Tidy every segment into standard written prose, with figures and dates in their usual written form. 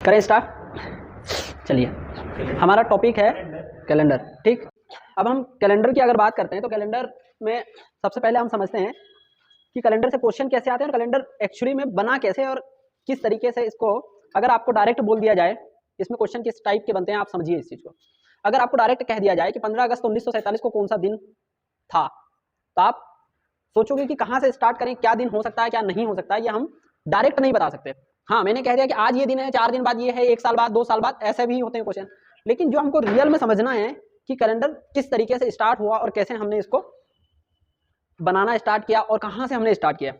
करें स्टार्ट। चलिए, हमारा टॉपिक है कैलेंडर। ठीक, अब हम कैलेंडर की अगर बात करते हैं तो कैलेंडर में सबसे पहले हम समझते हैं कि कैलेंडर से क्वेश्चन कैसे आते हैं और कैलेंडर एक्चुअली में बना कैसे और किस तरीके से इसको अगर आपको डायरेक्ट बोल दिया जाए इसमें क्वेश्चन किस टाइप के बनते हैं आप समझिए इस चीज़ को। अगर आपको डायरेक्ट कह दिया जाए कि 15 अगस्त 1947 को कौन सा दिन था तो आप सोचोगे कि कहाँ से स्टार्ट करें, क्या दिन हो सकता है क्या नहीं हो सकता है, या हम डायरेक्ट नहीं बता सकते। हाँ, मैंने कह दिया कि आज ये दिन है, 4 दिन बाद ये है, 1 साल बाद, 2 साल बाद, ऐसे भी होते हैं क्वेश्चन। लेकिन जो हमको रियल में समझना है कि कैलेंडर किस तरीके से स्टार्ट हुआ और कैसे हमने इसको बनाना स्टार्ट किया और कहाँ से हमने स्टार्ट किया।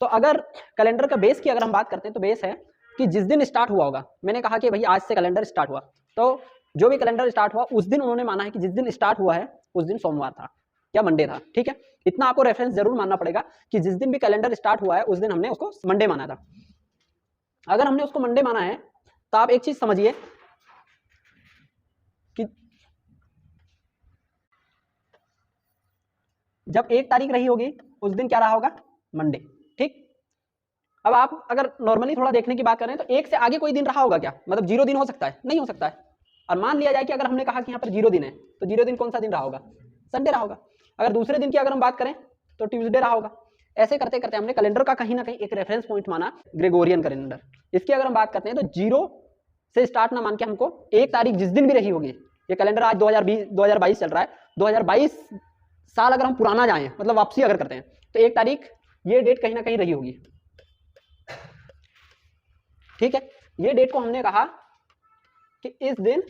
तो अगर कैलेंडर का बेस की अगर हम बात करते हैं तो बेस है कि जिस दिन स्टार्ट हुआ होगा, मैंने कहा कि भाई आज से कैलेंडर स्टार्ट हुआ, तो जो भी कैलेंडर स्टार्ट हुआ उस दिन उन्होंने माना है कि जिस दिन स्टार्ट हुआ है उस दिन सोमवार था या मंडे था। ठीक है, इतना आपको रेफरेंस जरूर मानना पड़ेगा कि जिस दिन भी कैलेंडर स्टार्ट हुआ है उस दिन हमने उसको मंडे माना था। अगर हमने उसको मंडे माना है तो आप एक चीज समझिए कि जब 1 तारीख रही होगी उस दिन क्या रहा होगा, मंडे। ठीक, अब आप अगर नॉर्मली थोड़ा देखने की बात करें तो 1 से आगे कोई दिन रहा होगा क्या, मतलब 0 दिन हो सकता है, नहीं हो सकता है। और मान लिया जाए कि अगर हमने कहा कि यहाँ पर 0 दिन है तो 0 दिन कौन सा दिन रहा होगा, संडे रहा होगा। अगर दूसरे दिन की अगर हम बात करें तो ट्यूसडे रहा होगा। ऐसे करते करते हमने कैलेंडर का कहीं ना कहीं एक रेफरेंस पॉइंट माना ग्रेगोरियन कैलेंडर। इसकी अगर हम बात करते हैं तो 0 से स्टार्ट ना मान के हमको 1 तारीख जिस दिन भी रही होगी, ये कैलेंडर आज 2022 चल रहा है, 2022 साल अगर हम पुराना जाएं मतलब वापसी अगर करते हैं तो 1 तारीख ये डेट कहीं ना कहीं रही होगी। ठीक है, ये डेट को हमने कहा कि इस दिन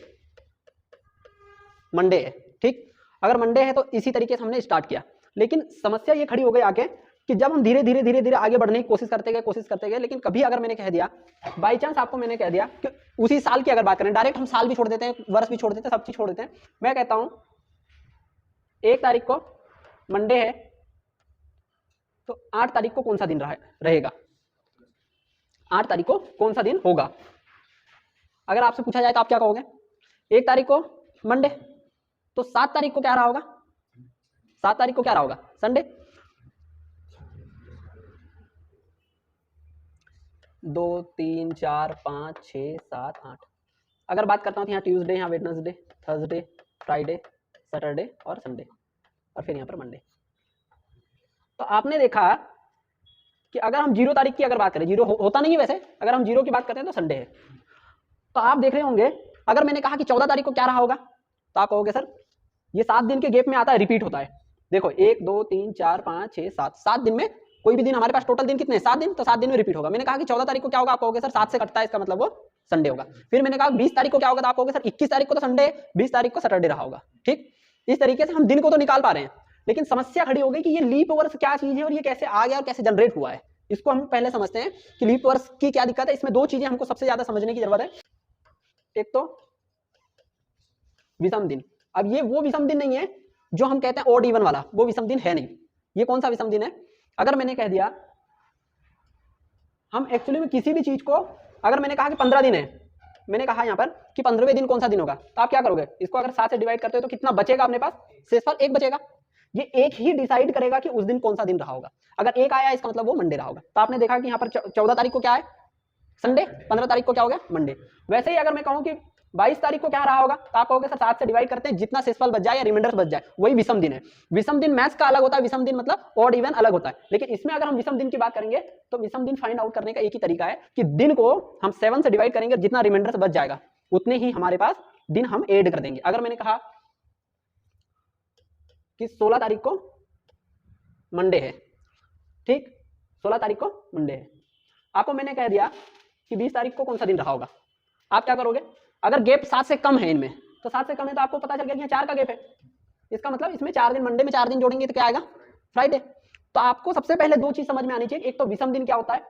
मंडे है। ठीक, अगर मंडे है तो इसी तरीके से हमने स्टार्ट किया। लेकिन समस्या ये खड़ी हो गई आगे कि जब हम धीरे धीरे आगे बढ़ने की कोशिश करते गए, लेकिन कभी अगर मैंने कह दिया बाई चांस आपको मैंने कह दिया कि उसी साल की अगर बात करें, डायरेक्ट हम साल भी छोड़ देते हैं, वर्ष भी छोड़ देते हैं, सब चीज छोड़ देते हैं। मैं कहता हूं 1 तारीख को मंडे है तो 8 तारीख को कौन सा दिन रहेगा, 8 तारीख को कौन सा दिन होगा। अगर आपसे पूछा जाए तो आप क्या कहोगे, 1 तारीख को मंडे, तो 7 तारीख को क्या रहा होगा, 7 तारीख को क्या रहा होगा, संडे। 2 3 4 5 6 7 8 अगर बात करता हूँ तो यहाँ ट्यूसडे, यहाँ वेडनेसडे, थर्सडे, फ्राइडे, सैटरडे और संडे, और फिर यहाँ पर मंडे। तो आपने देखा कि अगर हम 0 तारीख की अगर बात करें, 0 होता नहीं है वैसे, अगर हम 0 की बात करते हैं तो संडे है। तो आप देख रहे होंगे अगर मैंने कहा कि 14 तारीख को क्या रहा होगा तो आप कहोगे सर ये 7 दिन के गैप में आता है, रिपीट होता है। देखो 1 2 3 4 5 6 7 7 दिन में कोई भी दिन, हमारे पास टोटल दिन कितने हैं, 7 दिन, तो 7 दिन में रिपीट होगा। मैंने कहा कि 14 तारीख को क्या होगा, आप कहोगे सर 7 से कटता है, इसका मतलब वो संडे होगा। फिर मैंने कहा 20 तारीख को क्या होगा तो आप कहोगे सर 21 तारीख को तो संडे, 20 तारीख को सैटरडे रहा होगा। ठीक, इस तरीके से हम दिन को तो निकाल पा रहे हैं, लेकिन समस्या खड़ी हो गई कि ये लीप वर्ष क्या चीज है और ये कैसे आ गया और कैसे जनरेट हुआ है। इसको हम पहले समझते हैं कि लीप वर्ष की क्या दिक्कत है। इसमें 2 चीजें हमको सबसे ज्यादा समझने की जरूरत है। एक तो विषम दिन। अब ये वो विषम दिन नहीं है जो हम कहते हैं ऑड इवन वाला, वो विषम दिन है नहीं। ये कौन सा विषम दिन है, अगर मैंने कह दिया हम एक्चुअली में किसी भी चीज को, अगर मैंने कहा कि 15 दिन है, मैंने कहा यहाँ पर कि 15वें दिन कौन सा दिन होगा, तो आप क्या करोगे, इसको अगर 7 से डिवाइड करते हो तो कितना बचेगा अपने पास, शेषफल 1 बचेगा। ये एक ही डिसाइड करेगा कि उस दिन कौन सा दिन रहा होगा। अगर 1 आया इसका मतलब वो मंडे रहा होगा। तो आपने देखा कि यहाँ पर 14 तारीख को क्या है, संडे, 15 तारीख को क्या हो गया, मंडे। वैसे ही अगर मैं कहूँ कि 22 तारीख को क्या रहा होगा तो आप कहोगे सर 7 से डिवाइड करते हैं, जितना शेषफल बच जाए या रिमाइंडर बच जाए वही विषम दिन है। विषम दिन मैथ्स का अलग होता है, विषम दिन मतलब ऑड इवन अलग होता है। लेकिन इसमें अगर हम विषम दिन की बात करेंगे तो विषम दिन फाइंड आउट करने का एक ही तरीका है कि दिन को हम 7 से डिवाइड करेंगे, जितना रिमाइंडर से बच जाएगा उतने ही हमारे पास दिन हम ऐड कर देंगे। अगर मैंने कहा कि 16 तारीख को मंडे है, ठीक, 16 तारीख को मंडे है, आपको मैंने कह दिया कि 20 तारीख को कौन सा दिन रहा होगा, आप क्या करोगे, अगर गैप 7 से कम है इनमें, तो 7 से कम है तो आपको पता चल गया कि 4 का गैप है, इसका मतलब इसमें 4 दिन, मंडे में 4 दिन जोड़ेंगे तो क्या आएगा, फ्राइडे। तो आपको सबसे पहले 2 चीज समझ में आनी चाहिए। एक तो विषम दिन क्या होता है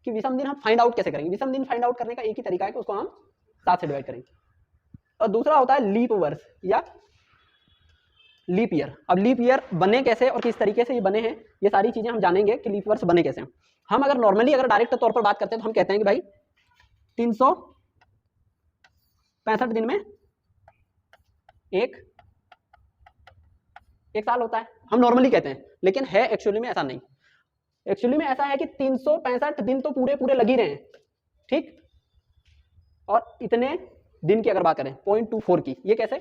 कि विषम दिन हम फाइंड आउट कैसे करेंगे। विषम दिन फाइंड आउट करने का एक ही तरीका है कि उसको हम 7 से डिवाइड करेंगे। और दूसरा होता है लीप वर्ष या लीप ईयर। अब लीप ईयर बने कैसे और किस तरीके से ये बने हैं, ये सारी चीजें हम जानेंगे कि लीप वर्ष बने कैसे हैं। हम अगर नॉर्मली अगर डायरेक्ट तौर पर बात करते हैं तो हम कहते हैं कि भाई 365 दिन में एक साल होता है, हम नॉर्मली कहते हैं, लेकिन है एक्चुअली में ऐसा नहीं। एक्चुअली में ऐसा है कि 365 दिन तो पूरे पूरे लग ही रहे हैं। ठीक, और इतने दिन की अगर बात करें 0.24 की, ये कैसे?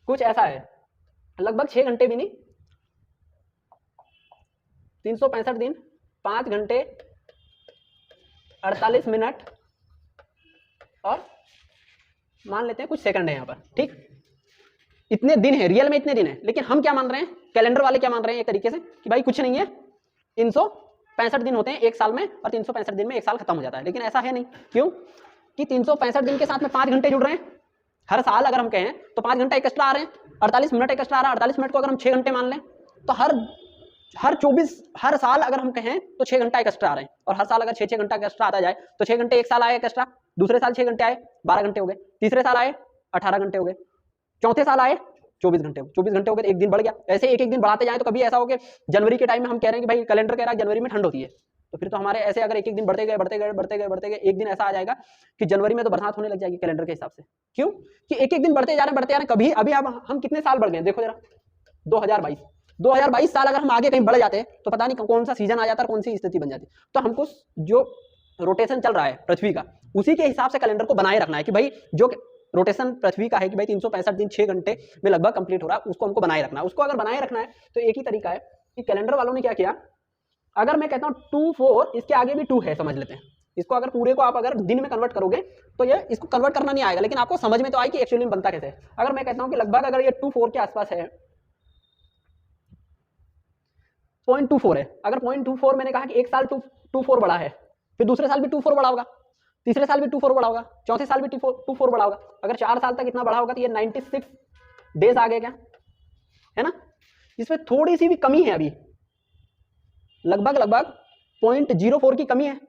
कुछ ऐसा है, लगभग 6 घंटे भी नहीं, 365 दिन 5 घंटे 48 मिनट और मान लेते हैं कुछ सेकंड है यहाँ पर, ठीक। इतने दिन है, रियल में इतने दिन है, लेकिन हम क्या मान रहे हैं, कैलेंडर वाले क्या मान रहे हैं एक तरीके से कि भाई कुछ नहीं है, 365 दिन होते हैं एक साल में और 365 दिन में एक साल खत्म हो जाता है। लेकिन ऐसा है नहीं, क्यों कि 365 दिन के साथ में 5 घंटे जुड़ रहे हैं। हर साल अगर हम कहें तो 5 घंटा एक एक्स्ट्रा आ रहे हैं, 48 मिनट एक एक्स्ट्रा आ रहा है। 48 मिनट को अगर हम 6 घंटे मान लें तो हर साल अगर हम कहें तो 6 घंटा एक एक्स्ट्रा आ रहे हैं। और हर साल अगर 6 घंटा एक्स्ट्रा आता जाए तो 6 घंटे एक साल आए एक एक्स्ट्रा, दूसरे साल 6 घंटे आए 12 घंटे हो गए, तीसरे साल आए 18 घंटे हो गए, चौथे साल आए 24 घंटे हो गए, 24 घंटे हो गए, एक दिन बढ़ गया। ऐसे एक एक दिन बढ़ाते जाए तो कभी ऐसा हो कि जनवरी के टाइम में हम कह रहे हैं कि भाई कैलेंडर कह रहा है जनवरी में ठंड होती है, तो फिर तो हमारे ऐसे अगर एक एक दिन बढ़ते गए एक दिन ऐसा आ जाएगा कि जनवरी में तो बरसात होने लग जाएगी कैलेंडर के हिसाब से। क्यों कि एक एक दिन बढ़ते जा रहे हैं कभी अभी अब हम कितने साल बढ़ गए देखो जरा, 2022 साल अगर हम आगे कहीं बढ़ जाते तो पता नहीं कौन सा सीजन आ जाता और कौन सी स्थिति बन जाती। तो हमको जो रोटेशन चल रहा है पृथ्वी का, उसी के हिसाब से कैलेंडर को बनाए रखना है कि भाई जो रोटेशन पृथ्वी का है कि भाई 365 दिन 6 घंटे में लगभग कंप्लीट हो रहा है, उसको हमको बनाए रखना है। उसको अगर बनाए रखना है तो एक ही तरीका है कि कैलेंडर वालों ने क्या किया, अगर मैं कहता हूँ 24, इसके आगे भी 2 है, समझ लेते हैं इसको। अगर पूरे को आप अगर दिन में कन्वर्ट करोगे तो ये इसको कन्वर्ट करना नहीं आएगा, लेकिन आपको समझ में तो आए कि एक्चुअली में बनता कैसे है। अगर मैं कहता हूँ कि लगभग अगर ये 24 के आसपास है, 0.24 है, अगर 0.24 मैंने कहा कि एक साल 24 बढ़ा है, फिर दूसरे साल भी 24 बढ़ा होगा, तीसरे साल भी 24 बढ़ा होगा, चौथे साल भी 24 बढ़ा होगा। अगर 4 साल तक इतना बढ़ा होगा तो ये 96 डेज आ गए क्या, है ना। इसमें थोड़ी सी भी कमी है, अभी लगभग 0.04 की कमी है,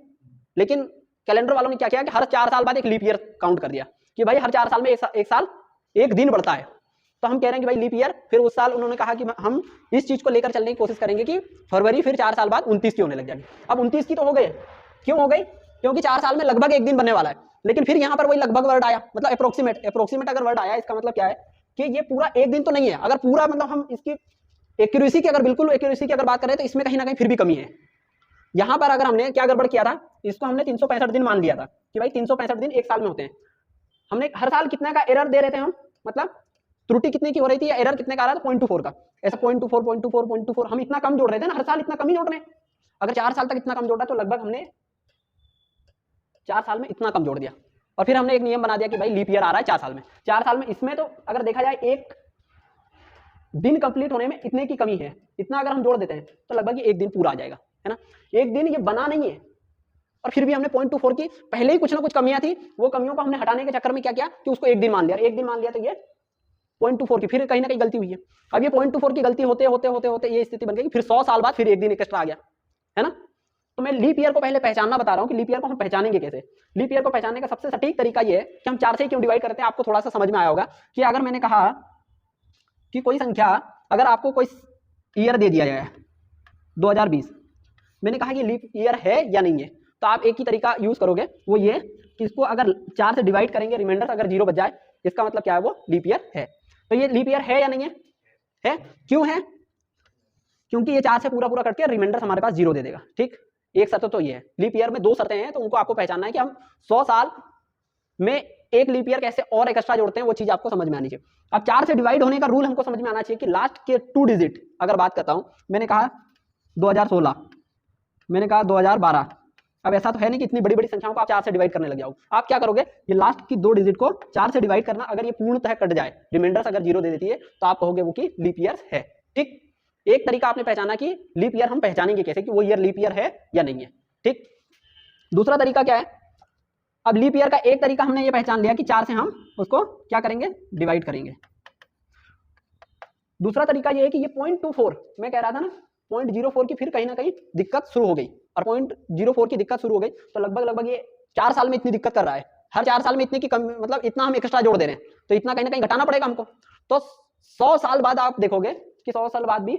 लेकिन कैलेंडर वालों ने क्या किया कि हर 4 साल बाद एक लीप ईयर काउंट कर दिया कि भाई हर 4 साल में एक साल एक दिन बढ़ता है। तो हम कह रहे हैं कि भाई लीप ईयर, फिर उस साल उन्होंने कहा कि हम इस चीज को लेकर चलने की कोशिश करेंगे कि फरवरी फिर 4 साल बाद 29 की होने लग जाएगी। अब 29 की तो हो गई, क्यों हो गई, क्योंकि 4 साल में लगभग एक दिन बनने वाला है। लेकिन फिर यहाँ पर वही लगभग वर्ड आया, मतलब अप्रोक्सीमेट अगर वर्ड आया, इसका मतलब क्या है कि ये पूरा एक दिन तो नहीं है। अगर पूरा मतलब हम इसकी एक्यूरेसी की, अगर बिल्कुल एक्यूरेसी की अगर बात करें तो इसमें कहीं ना कहीं फिर भी कमी है। यहां पर अगर हमने क्या गड़बड़ किया था, इसको हमने 365 दिन मान लिया था कि भाई 365 दिन एक साल में होते हैं। हमने हर साल कितने का एरर दे रहे थे हम, मतलब त्रुटि कितने की हो रही थी या एरर कितने का आ रहा था, 0.24 का। ऐसा 0.24 हम इतना कम जोड़ रहे थे ना, हर साल इतना कम ही जोड़ रहे हैं। अगर 4 साल तक इतना कम जोड़ा तो लगभग हमने 4 साल में इतना कम जोड़ दिया। और फिर हमने एक नियम बना दिया कि भाई लीप ईयर आ रहा है 4 साल में, 4 साल में इसमें तो अगर देखा जाए एक दिन कंप्लीट होने में इतने की कमी है, इतना अगर हम जोड़ देते हैं तो लगभग ये एक दिन पूरा आ जाएगा, है ना। एक दिन ये बना नहीं है, और फिर भी हमने 0.24 की पहले ही कुछ ना कुछ कमियां थी, वो कमियों को हमने हटाने के चक्कर में क्या किया कि उसको एक दिन मान लिया। एक दिन मान लिया तो ये 0.24 की फिर कहीं ना कहीं गलती हुई है। अब ये 0.24 की गलती होते होते होते होते ये स्थिति बन गई, फिर 100 साल बाद फिर एक दिन एक्स्ट्रा आ गया, है ना। तो मैं लीप ईयर को पहले पहचानना बता रहा हूं कि लीप ईयर को हम पहचानेंगे कैसे। लीप ईयर को पहचानने का सबसे सटीक तरीका ये है कि हम 4 से क्यों डिवाइड करते हैं, आपको थोड़ा सा समझ में आया होगा कि अगर मैंने कहा कि कोई संख्या, अगर आपको कोई ईयर दे दिया जाए 2020, मैंने कहा कि लीप ईयर है या नहीं है, तो आप एक ही तरीका यूज करोगे, वो ये कि इसको अगर 4 से डिवाइड करेंगे, रिमाइंडर अगर 0 बच जाए, इसका मतलब क्या है, वो लीप ईयर है। तो ये लीप ईयर है या नहीं है, है। क्यों है, क्योंकि ये 4 से पूरा पूरा करके रिमाइंडर हमारे पास 0 दे देगा, ठीक। एक शर्त तो ये है, लीप ईयर में 2 शर्तें हैं, तो उनको आपको पहचानना है कि हम 100 साल में एक लीप ईयर कैसे और एक्स्ट्रा जोड़ते हैं, वो चीज आपको समझ में आनी चाहिए। अब 4 से डिवाइड होने का रूल हमको समझ में आना चाहिए कि लास्ट के 2 डिजिट अगर बात करता हूं, मैंने कहा 2016, मैंने कहा 2012। अब ऐसा तो है नहीं कि इतनी बड़ी बड़ी संख्याओं को आप 4 से डिवाइड करने लग जाओ। आप क्या करोगे, ये लास्ट की 2 डिजिट को 4 से डिवाइड करना, अगर ये पूर्णतः कट जाए, रिमाइंडर्स अगर 0 दे देती है, तो आप कहोगे वो कि लीप ईयर है, ठीक। एक तरीका आपने पहचाना कि लीप ईयर हम पहचानेंगे कैसे कि वो ईयर लीप ईयर है या नहीं है, ठीक। दूसरा तरीका क्या है, अब लीप ईयर का एक तरीका हमने ये पहचान लिया कि 4 से हम उसको क्या करेंगे, डिवाइड करेंगे। दूसरा तरीका ये है कि ये 0.24 मैं कह रहा था ना, 0.04 की फिर कहीं ना कहीं दिक्कत शुरू हो गई, और 0.04 की दिक्कत शुरू हो गई तो लगभग ये 4 साल में इतनी दिक्कत कर रहा है, हर 4 साल में इतने की कम, मतलब इतना हम एक्स्ट्रा जोड़ दे रहे हैं, तो इतना कहीं ना कहीं घटाना पड़ेगा हमको। तो 100 साल बाद आप देखोगे कि 100 साल बाद भी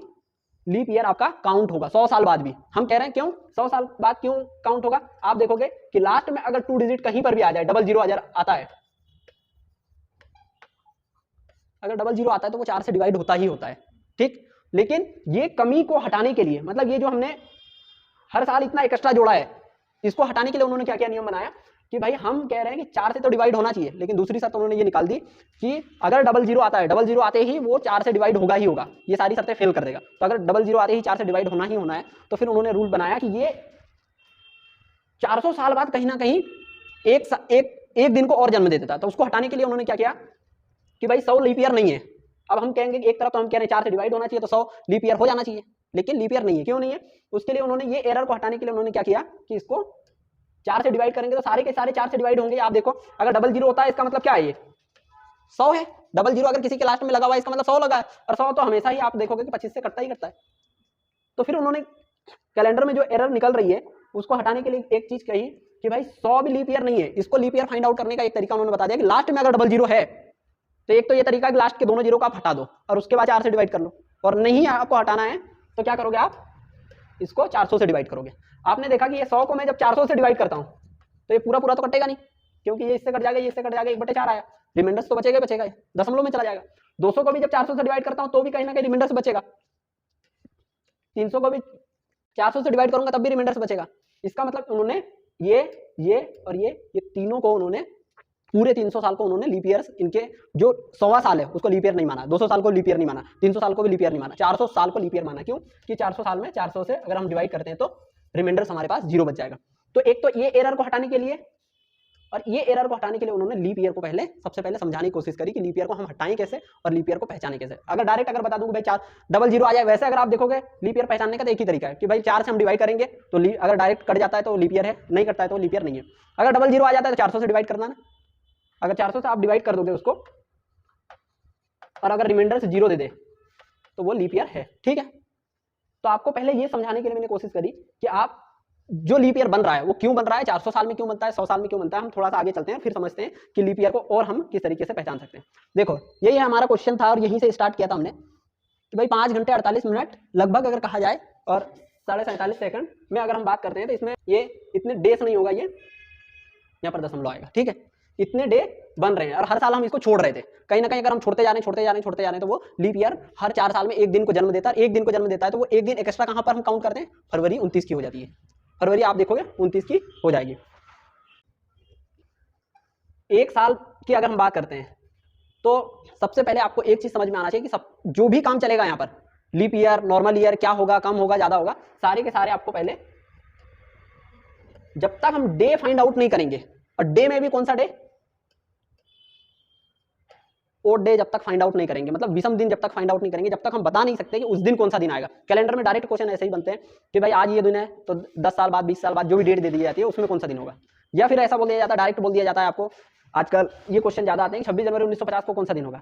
लीप ईयर आपका काउंट होगा, 100 साल बाद भी। हम कह रहे हैं क्यों 100 साल बाद क्यों काउंट होगा, आप देखोगे कि लास्ट में अगर 2 डिजिट कहीं पर भी आ जाए, 00 आता है, अगर 00 आता है तो वो 4 से डिवाइड होता ही होता है, ठीक। लेकिन ये कमी को हटाने के लिए, मतलब ये जो हमने हर साल इतना एक्स्ट्रा जोड़ा है, इसको हटाने के लिए उन्होंने क्या क्या नियम बनाया कि भाई हम कह रहे हैं कि 4 से तो डिवाइड होना चाहिए, लेकिन दूसरी शर्त उन्होंने ये निकाल दी कि अगर डबल जीरो आता है, डबल जीरो आते ही वो 4 से डिवाइड होगा ही होगा, ये सारी शर्तें फेल कर देगा। तो अगर डबल जीरो आते ही 4 से डिवाइड होना ही होना है, तो फिर उन्होंने रूल बनाया कि ये 400 साल बाद कहीं ना कहीं एक दिन को और जन्म दे देता। तो उसको हटाने के लिए उन्होंने क्या किया कि भाई 100 लीप ईयर नहीं है। अब हम कहेंगे एक तरफ तो हम कह रहे हैं 4 से डिवाइड होना चाहिए, तो 100 लीप ईयर हो जाना चाहिए, लेकिन लीप ईयर नहीं है। क्यों नहीं है? उसके लिए उन्होंने ये एरर को हटाने के लिए उन्होंने क्या किया कि इसको 4 से डिवाइड करेंगे तो सारे के सारे 4 से डिवाइड होंगे। आप देखो अगर डबल जीरो होता है इसका मतलब क्या है, ये 100 है। डबल जीरो अगर किसी के लास्ट में लगा हुआ है इसका मतलब 100 लगा है, और 100 तो हमेशा ही आप देखोगे कि 25 से कटता ही कटता है। तो फिर उन्होंने कैलेंडर में जो एरर निकल रही है उसको हटाने के लिए एक चीज कही कि भाई 100 भी लीप ईयर नहीं है। इसको लीप ईयर फाइंड आउट करने का एक तरीका उन्होंने बता दिया कि लास्ट में अगर डबल जीरो है तो एक तो ये तरीका है कि लास्ट के दोनों जीरो को आप हटा दो और उसके बाद 4 से डिवाइड कर लो, और नहीं आपको हटाना है तो क्या करोगे, आप इसको 400 से डिवाइड करोगे। आपने देखा कि ये 100 को मैं जब 400 से डिवाइड करता हूं तो ये पूरा पूरा तो कटेगा नहीं, क्योंकि ये इससे कट जाएगा, ये इससे कट जाएगा, 1/4 आया, रिमाइंडर्स तो बचेगा बचेगा, दशमलव में चला जाएगा। 200 को भी जब 400 से डिवाइड करता हूं तो भी कहीं ना कहीं रिमाइंडर्स बचेगा। 300 को भी 400 से डिवाइड करूंगा तब भी रिमाइंडर्स बचेगा। इसका मतलब उन्होंने ये और ये तीनों को उन्होंने पूरे 300 साल को उन्होंने लीप ईयर्स, इनके जो 100वां साल है उसको लीप ईयर नहीं माना, 200 साल को लीप ईयर नहीं माना, 300 साल को भी लीप ईयर नहीं माना, 400 साल को लीप ईयर माना। क्यों कि 400 साल में 400 से अगर हम डिवाइड करते हैं तो रिमाइंडर्स हमारे पास 0 बच जाएगा। तो एक तो ये एरर को हटाने के लिए, और ये एरर को हटाने के लिए उन्होंने लीप ईयर को सबसे पहले समझाने की कोशिश करी कि लीप ईयर को हम हटाएं कैसे और लीप ईयर को पहचाने कैसे। अगर डायरेक्ट अगर बता दूं भाई 4 डबल जीरो आ जाए, वैसे अगर आप देखोगे लीप ईयर पहचानने का तो एक ही तरीका है कि भाई 4 से हम डिवाइड करेंगे तो अगर डायरेक्ट कट जाता है तो लीप ईयर है, नहीं कटता है तो लीप ईयर नहीं है। अगर डबल जीरो आ जाता है तो 400 से डिवाइड करना ना, अगर 400 से आप डिवाइड कर दोगे उसको और अगर रिमाइंडर से 0 दे दे तो वो लीप ईयर है। ठीक है, तो आपको पहले ये समझाने के लिए मैंने कोशिश करी कि आप जो लीप ईयर बन रहा है वो क्यों बन रहा है, 400 साल में क्यों बनता है, 100 साल में क्यों बनता है। हम थोड़ा सा आगे चलते हैं, फिर समझते हैं कि लीप ईयर को और हम किस तरीके से पहचान सकते हैं। देखो यही है हमारा क्वेश्चन था और यहीं से स्टार्ट किया था हमने कि भाई 5 घंटे 48 मिनट लगभग अगर कहा जाए और 47.5 सेकंड में अगर हम बात करते हैं तो इसमें ये इतने डेज नहीं होगा, ये यहाँ पर दशमलव आएगा। ठीक है, इतने डे बन रहे हैं और हर साल हम इसको छोड़ रहे थे। कहीं ना कहीं अगर हम छोड़ते जा रहे हैं तो वो लीप ईयर हर 4 साल में एक दिन को जन्म देता है। एक दिन को जन्म देता है तो वो एक दिन एक्स्ट्रा कहां पर हम काउंट करते हैं, फरवरी 29 की हो जाती है। फरवरी आप देखोगे 29 की हो जाएगी। एक साल की अगर हम बात करते हैं तो सबसे पहले आपको एक चीज समझ में आना चाहिए कि सब जो भी काम चलेगा यहाँ पर, लीप ईयर, नॉर्मल ईयर, क्या होगा, कम होगा, ज्यादा होगा, सारे के सारे आपको पहले, जब तक हम डे फाइंड आउट नहीं करेंगे, और डे में भी कौन सा डे, ओड डे जब तक फाइंड आउट नहीं करेंगे, मतलब विषम दिन जब तक फाइंड आउट नहीं करेंगे, जब तक हम बता नहीं सकते कि उस दिन कौन सा दिन आएगा। कैलेंडर में डायरेक्ट क्वेश्चन ऐसे ही बनते हैं कि भाई आज ये दिन है तो 10 साल बाद, 20 साल बाद जो भी डेट दे दी जाती है उसमें कौन सा दिन होगा, या फिर ऐसा बोल दिया जाता है, डायरेक्ट बोल दिया जाता है आपको। आजकल ये क्वेश्चन ज्यादा आते हैं, 26 जनवरी 1950 को कौन सा दिन होगा,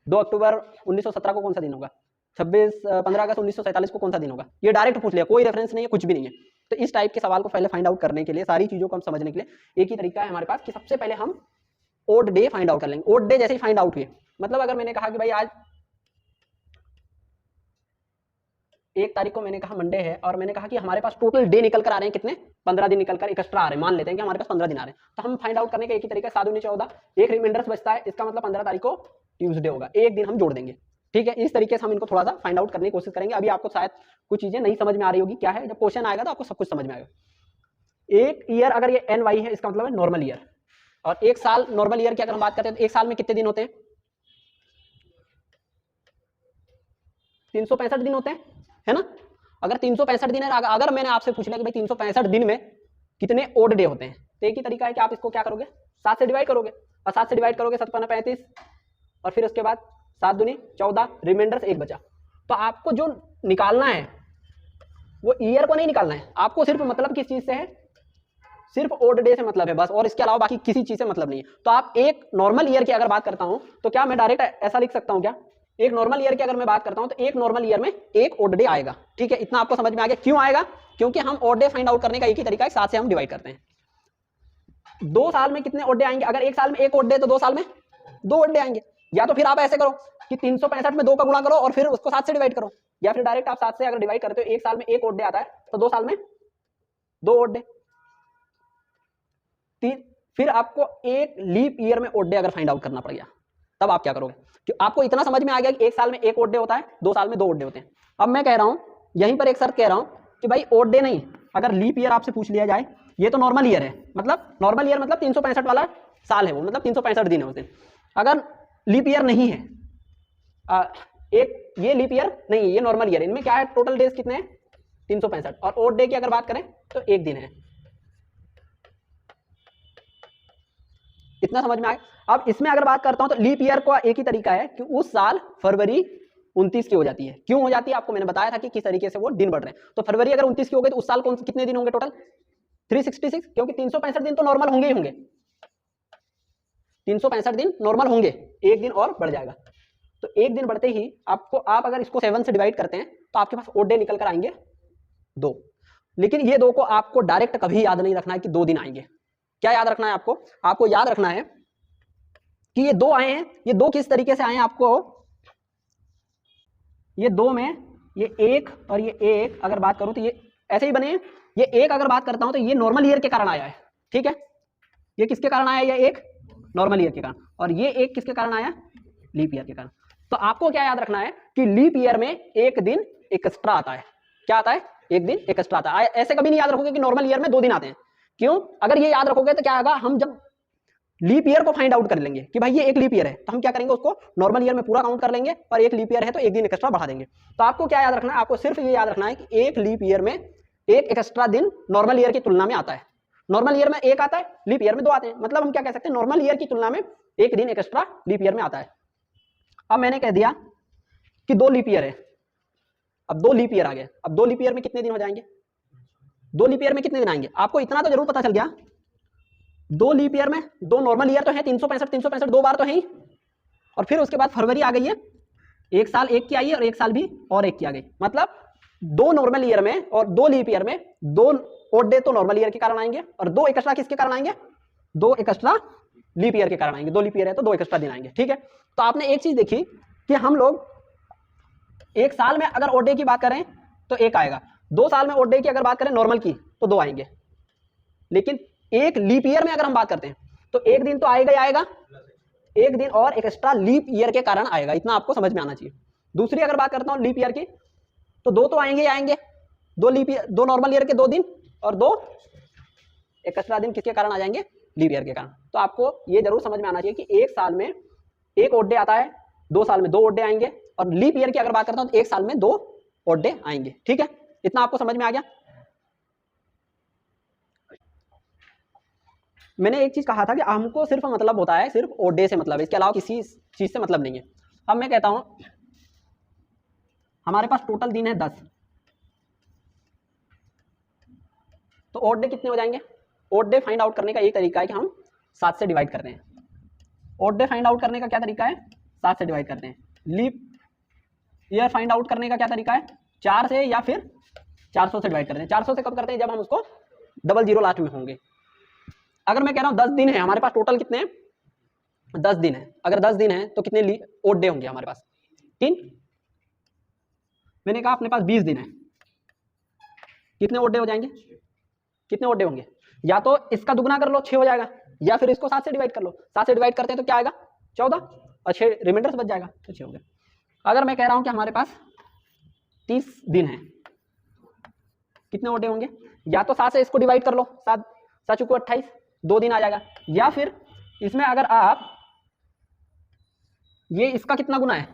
2 अक्टूबर 1917 को कौन सा दिन होगा, 15 अगस्त 1947 को कौन सा दिन होगा। ये डायरेक्ट पूछ लिया, कोई रेफरेंस नहीं है, कुछ भी नहीं है। तो इस टाइप के सवाल को पहले फाइंड आउट करने के लिए, सारी चीजों को हम समझने के लिए एक ही तरीका है हमारे पास कि सबसे पहले हम ओड डे फाइंड आउट कर लेंगे। ओड डे जैसे ही फाइंड आउट हुए, मतलब अगर मैंने कहा कि भाई आज 1 तारीख को मैंने कहा मंडे है और मैंने कहा कि हमारे पास टोटल डे निकल कर आ रहे हैं कितने, 15 दिन निकल कर एक्स्ट्रा आ रहे हैं, मान लेते हैं कि हमारे पास 15 दिन आ रहे हैं, तो हम फाइंड आउट करने का एक ही तरीका है, 7 दूनी 14, एक रिमाइंडर्स बचता है, इसका मतलब 15 तारीख को ट्यूसडे होगा, एक दिन हम जोड़ देंगे। ठीक है, इस तरीके से हम इनको थोड़ा सा फाइंड आउट करने की कोशिश करेंगे। अभी आपको शायद कुछ चीजें नहीं समझ में आ रही होगी, क्या है, जब क्वेश्चन आएगा तो आपको सब कुछ समझ में आएगा। एक ईयर अगर ये NY है, इसका मतलब है नॉर्मल ईयर, और एक साल नॉर्मल ईयर की अगर हम बात करते हैं तो एक साल में कितने दिन होते हैं, 365 दिन होते हैं, है ना। अगर 365 दिन है, अगर मैंने आपसे पूछ लिया कि भाई 365 दिन में कितने ओड डे होते हैं, तो एक ही तरीका है कि आप इसको क्या करोगे, 7 से डिवाइड करोगे, और 7 से डिवाइड करोगे 7 × 35, और फिर उसके बाद 7 दूनी 14, रिमाइंडर से 1 बचा। तो आपको जो निकालना है वो ईयर को नहीं निकालना है, आपको सिर्फ मतलब किस चीज से है, सिर्फ ओड डे से मतलब है बस, और इसके अलावा बाकी किसी चीज से मतलब नहीं है। तो आप एक नॉर्मल ईयर की अगर बात करता हूं तो क्या मैं डायरेक्ट ऐसा लिख सकता हूं क्या, एक नॉर्मल ईयर की अगर मैं बात करता हूं तो एक नॉर्मल ईयर में एक ओड डे आएगा। ठीक है, इतना आपको समझ में आ गया क्यों आएगा, क्योंकि हम ओड डे फाइंड आउट करने का एक ही तरीका है, 7 से हम डिवाइड करते हैं। 2 साल में कितने ओड डे आएंगे, अगर एक साल में एक ओड डे तो 2 साल में 2 ओड डे आएंगे। या तो फिर आप ऐसे करो कि 365 में 2 का गुणा करो और फिर उसको 7 से डिवाइड करो, या फिर डायरेक्ट आप 7 से अगर डिवाइड करते हो, एक साल में एक ओड डे आता है तो 2 साल में 2 ओड डे। फिर आपको एक लीप ईयर में ओड डे अगर फाइंड आउट करना पड़ गया तब आप क्या करोगे, कि आपको इतना समझ में आ गया कि एक साल में एक ओड डे होता है, 2 साल में 2 ओड डे होते हैं। अब मैं कह रहा हूं यहीं पर एक शर्त कह रहा हूं कि भाई ओड डे नहीं, अगर लीप ईयर आपसे पूछ लिया जाए ये तो नॉर्मल ईयर है, मतलब नॉर्मल ईयर मतलब 365 वाला साल है वो, मतलब 365 दिन है उस दिन। अगर लीप ईयर नहीं है, एक ये लीप ईयर नहीं है, ये नॉर्मल ईयर, इनमें क्या है टोटल डेज कितने हैं 365, और ओड डे की अगर बात करें तो एक दिन है। इतना समझ में आया। अब इसमें अगर बात करता हूं तो लीप ईयर का एक ही तरीका है कि उस साल फरवरी 29 की हो जाती है। क्यों हो जाती है आपको मैंने बताया था कि किस तरीके से वो दिन बढ़ रहे हैं। तो फरवरी अगर 29 की हो गई तो उस साल कौन कितने दिन होंगे टोटल 366, क्योंकि 365 दिन तो नॉर्मल होंगे ही होंगे, 365 दिन नॉर्मल होंगे, एक दिन और बढ़ जाएगा। तो एक दिन बढ़ते ही आपको, आप अगर इसको 7 से डिवाइड करते हैं तो आपके पास ओड डे निकल कर आएंगे 2। लेकिन ये 2 को आपको डायरेक्ट कभी याद नहीं रखना है कि 2 दिन आएंगे। क्या याद रखना है आपको? आपको याद रखना है कि ये 2 आए हैं, ये 2 किस तरीके से आए हैं आपको, ये 2 में ये 1 और ये 1 अगर बात करूं तो ये ऐसे ही बने हैं। ये 1 अगर बात करता हूं तो ये नॉर्मल ईयर के कारण आया है, ठीक है। ये किसके कारण आया? ये 1 नॉर्मल ईयर के कारण, और ये 1 किसके कारण आया? लीप ईयर के कारण। तो आपको क्या याद रखना है कि लीप ईयर में एक दिन एक्स्ट्रा आता है। क्या आता है? एक दिन एक्स्ट्रा आता है। ऐसे कभी नहीं याद रखोगे कि नॉर्मल ईयर में 2 दिन आते हैं। क्यों? अगर ये याद रखोगे तो क्या होगा, हम जब लीप ईयर को फाइंड आउट कर लेंगे कि भाई ये एक लीप ईयर है, तो हम क्या करेंगे, उसको नॉर्मल ईयर में पूरा काउंट कर लेंगे, और एक लीप ईयर है तो एक दिन एक्स्ट्रा बढ़ा देंगे। तो आपको क्या याद रखना है? आपको सिर्फ ये याद रखना है कि एक लीप ईयर में एक एक्स्ट्रा दिन नॉर्मल ईयर की तुलना में आता है। नॉर्मल ईयर में 1 आता है, लीप ईयर में 2 आते हैं। मतलब हम क्या कह सकते हैं, नॉर्मल ईयर की तुलना में एक दिन एक्स्ट्रा लीप ईयर में आता है। अब मैंने कह दिया कि 2 लीप ईयर है, अब 2 लीप ईयर आ गए। अब 2 लीप ईयर में कितने दिन हो जाएंगे? 2 लीप ईयर में कितने दिन आएंगे? आपको इतना तो जरूर पता चल गया, 2 लीप ईयर में 2 नॉर्मल ईयर तो है, 365 2 बार तो है ही, और फिर उसके बाद फरवरी आ गई है, एक साल एक की आई है और एक साल भी और एक की आ गई। मतलब 2 नॉर्मल ईयर में और 2 लीप ईयर में 2 ओड डे तो नॉर्मल ईयर के कारण आएंगे, और 2 एक्स्ट्रा किसके कारण आएंगे? 2 एक्स्ट्रा लीप ईयर के कारण आएंगे। 2 लीप ईयर है तो 2 एक्स्ट्रा दिन आएंगे, ठीक है। तो आपने एक चीज देखी कि हम लोग एक साल में अगर ओड डे की बात करें तो 1 आएगा, 2 साल में ओड डे की अगर बात करें नॉर्मल की तो 2 आएंगे, लेकिन एक लीप ईयर में अगर हम बात करते हैं तो एक दिन तो आएगा ही आएगा, एक दिन और एक्स्ट्रा लीप ईयर के कारण आएगा। इतना आपको समझ में आना चाहिए। दूसरी अगर बात करता हूं लीप ईयर की, तो 2 तो आएंगे ही आएंगे, 2 लीप ईयर, 2 नॉर्मल ईयर के 2 दिन और 2 एक्स्ट्रा दिन किसके कारण आ जाएंगे? लीप ईयर के कारण। तो आपको ये जरूर समझ में आना चाहिए कि एक साल में एक ओड डे आता है, 2 साल में 2 ओड डे आएंगे, और लीप ईयर की अगर बात करता हूं तो एक साल में 2 ओड डे आएंगे, ठीक है। इतना आपको समझ में आ गया। मैंने एक चीज कहा था कि हमको सिर्फ मतलब होता है, सिर्फ ओड डे से मतलब है, इसके अलावा किसी चीज से मतलब नहीं है। अब मैं कहता हूं हमारे पास टोटल दिन है 10, तो ओड डे कितने हो जाएंगे? ओड डे फाइंड आउट करने का एक तरीका है कि हम 7 से डिवाइड करते हैं। ओड डे फाइंड आउट करने का क्या तरीका है? 7 से डिवाइड करते हैं। लीप ईयर फाइंड आउट करने का क्या तरीका है? 4 से या फिर 400 से डिवाइड करते हैं। 400 से कब करते हैं? जब हम उसको डबल जीरो लास्ट में होंगे। अगर मैं कह रहा हूं 10 दिन है हमारे पास, टोटल कितने हैं? 10 दिन है। अगर 10 दिन है तो कितने ओड डे होंगे हमारे पास? 3। मैंने कहा अपने पास 20 दिन है, कितने ओड डे हो जाएंगे? कितने ओड डे होंगे? या तो इसका दुगना कर लो, 6 हो जाएगा, या फिर इसको 7 से डिवाइड कर लो। 7 से डिवाइड करते हैं तो क्या आएगा? 14, और 6 रिमाइंडर से बच जाएगा, तो 6 हो गया। अगर मैं कह रहा हूं कि हमारे पास 30 दिन है, कितने ओड डे होंगे? या तो 7 से इसको डिवाइड कर लो, 7 7 चुको 28, 2 दिन आ जाएगा। या फिर इसमें अगर आप ये इसका कितना गुना है?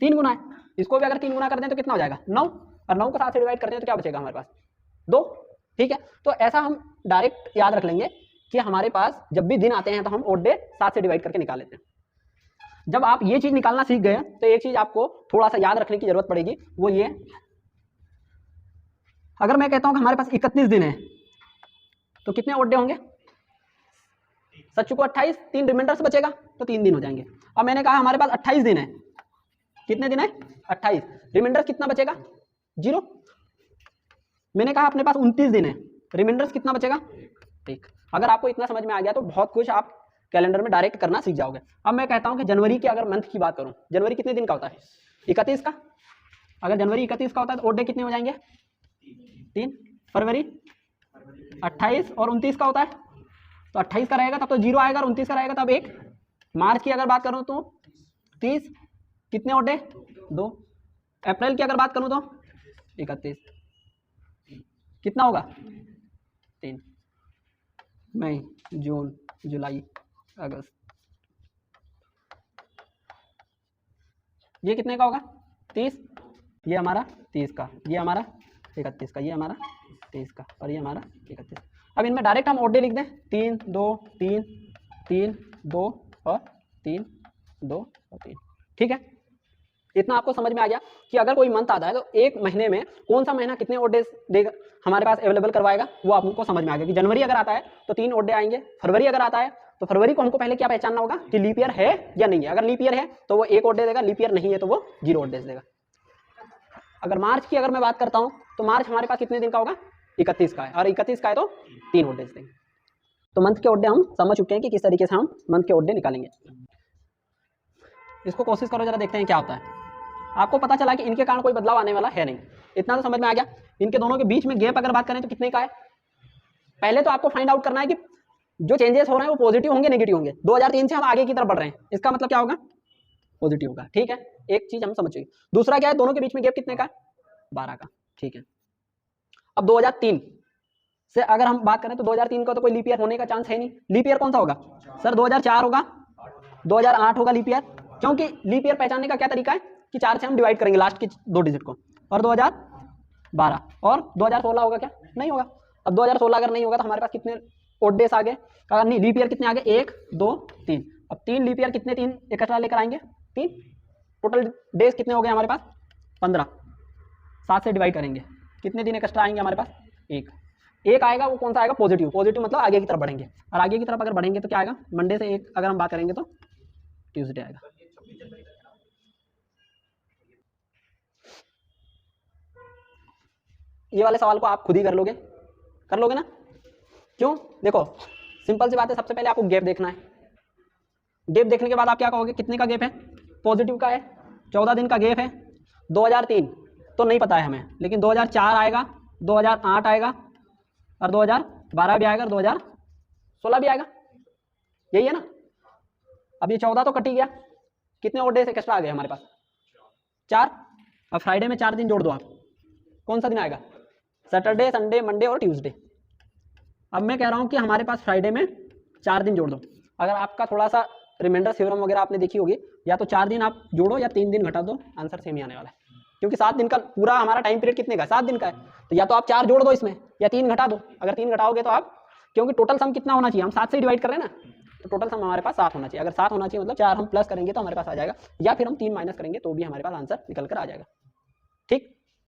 3 गुना है, इसको भी अगर 3 गुना कर दें तो कितना हो जाएगा? 9, और 9 को 7 से डिवाइड करते हैं तो क्या बचेगा हमारे पास? 2, ठीक है। तो ऐसा हम डायरेक्ट याद रख लेंगे कि हमारे पास जब भी दिन आते हैं तो हम ओड डे 7 से डिवाइड करके निकाल लेते हैं। जब आप ये चीज निकालना सीख गए तो एक चीज आपको थोड़ा सा याद रखने की जरूरत पड़ेगी, वो ये, अगर मैं कहता हूं कि हमारे पास 31 दिन है तो कितने ओड डे होंगे? 7 को 28, 3 रिमाइंडर से बचेगा तो 3 दिन हो जाएंगे। अब मैंने कहा हमारे पास 28 दिन है, कितने दिन है? 28, रिमाइंडर कितना बचेगा? 0। मैंने कहा अपने पास 29 दिन है, रिमाइंडर कितना बचेगा? 1। अगर आपको इतना समझ में आ गया तो बहुत कुछ आप कैलेंडर में डायरेक्ट करना सीख जाओगे। अब मैं कहता हूं कि जनवरी के अगर मंथ की बात करूं, जनवरी कितने दिन का होता है? 31 का। अगर जनवरी 31 का होता है तो ओड डे कितने हो जाएंगे? 3। फरवरी 28 और 29 का होता है तो 28 का रहेगा तब तो 0 आएगा, और 29 का रहेगा तब 1। मार्च की अगर बात करूं तो 30, कितने ओड डे? 2। अप्रैल की अगर बात करूं तो 31, कितना होगा? 3। मई, जून, जुलाई, अगस्त। ये कितने का होगा? 30। ये हमारा 30 का, ये हमारा 31 का, ये हमारा 23 का, और ये हमारा 31। अब इनमें डायरेक्ट हम ऑड डे लिख दें, 3 2 3 3 2 और 3 2 और 3। ठीक है, इतना आपको समझ में आ गया कि अगर कोई मंथ आता है तो एक महीने में कौन सा महीना कितने ऑड डेज देगा हमारे पास अवेलेबल करवाएगा, वो आपको समझ में आ गया कि जनवरी अगर आता है तो 3 ऑड डे आएंगे, फरवरी अगर आता है तो फरवरी को हमको पहले क्या पहचानना होगा कि लीप ईयर है या नहीं है। अगर लीप ईयर है तो वो 1 ऑड डे देगा, लीप ईयर नहीं है तो वो 0 ऑड डेज देगा। अगर मार्च की अगर मैं बात करता हूं तो मार्च हमारे पास कितने दिन का होगा? 31 का है, और 31 का है तो 3 ऑड डेज देंगे। तो मंथ के ऑड डे हम समझ चुके हैं कि किस तरीके से हम मंथ के ऑड डे निकालेंगे। इसको कोशिश करो जरा, देखते हैं क्या होता है। आपको पता चला कि इनके कारण कोई बदलाव आने वाला है नहीं, इतना तो समझ में आ गया। इनके दोनों के बीच में गैप अगर बात करें तो कितने का है? पहले तो आपको फाइंड आउट करना है कि जो चेंजेस हो रहे हैं वो पॉजिटिव होंगे नेगेटिव होंगे। 2003 से हम आगे की तरफ बढ़ रहे हैं, इसका मतलब क्या होगा? पॉजिटिव होगा। ठीक है, एक चीज हम समझ चुके। दूसरा क्या है, दोनों के बीच में गैप कितने का? 12 का। ठीक है, अब 2003 से अगर हम बात करें तो 2003 का तो कोई लीप ईयर होने का चांस है नहीं। लीप ईयर कौन सा होगा सर? 2004 होगा, 2008 होगा लीप ईयर, क्योंकि लीप ईयर पहचानने का क्या तरीका है कि 4 से हम डिवाइड करेंगे लास्ट के 2 डिजिट को। और 2012 और 2016 होगा क्या? नहीं होगा। अब 2016 अगर नहीं होगा तो हमारे पास कितने ऑड डेज आ गए? अगर नहीं, लीप ईयर कितने आ गए? 1 2 3। अब 3 लीप ईयर कितने 3 एक्स्ट्रा लेकर आएंगे? 3। टोटल डेज कितने हो गए हमारे पास? 15। 7 से डिवाइड करेंगे, कितने दिन एक्स्ट्रा आएंगे हमारे पास? एक आएगा। वो कौन सा आएगा? पॉजिटिव। पॉजिटिव मतलब आगे की तरफ बढ़ेंगे, और आगे की तरफ अगर बढ़ेंगे तो क्या आएगा? मंडे से एक अगर हम बात करेंगे तो ट्यूसडे आएगा। ये वाले सवाल को आप खुद ही कर लोगे ना? क्यों? देखो सिंपल सी बात है, सबसे पहले आपको गैप देखना है। गैप देखने के बाद आप क्या कहोगे? कितने का गैप है? पॉजिटिव का है, 14 दिन का गैप है। 2003 तो नहीं पता है हमें, लेकिन 2004 आएगा, 2008 आएगा, और 2012 भी आएगा, और 2016 भी आएगा। यही है ना? अब ये 14 तो कट ही गया, कितने और डेज एक्स्ट्रा आ गए हमारे पास? 4। अब फ्राइडे में 4 दिन जोड़ दो आप, कौन सा दिन आएगा? सैटरडे, संडे, मंडे और ट्यूसडे। अब मैं कह रहा हूं कि हमारे पास फ्राइडे में 4 दिन जोड़ दो। अगर आपका थोड़ा सा रिमाइंडर थ्योरम वगैरह आपने देखी होगी, या तो 4 दिन आप जोड़ो या 3 दिन घटा दो, आंसर सेम ही आने वाला है। क्योंकि 7 दिन का पूरा हमारा टाइम पीरियड कितने का? 7 दिन का है, तो या तो आप 4 जोड़ दो इसमें या 3 घटा दो। अगर 3 घटाओगे तो आप, क्योंकि टोटल सम कितना होना चाहिए? हम 7 से डिवाइड कर रहे हैं ना, तो टोटल सम हमारे पास 7 होना चाहिए। अगर 7 होना चाहिए मतलब 4 हम प्लस करेंगे तो हमारे पास आ जाएगा, या फिर हम 3 माइनस करेंगे तो भी हमारे पास आंसर निकल कर आ जाएगा। ठीक,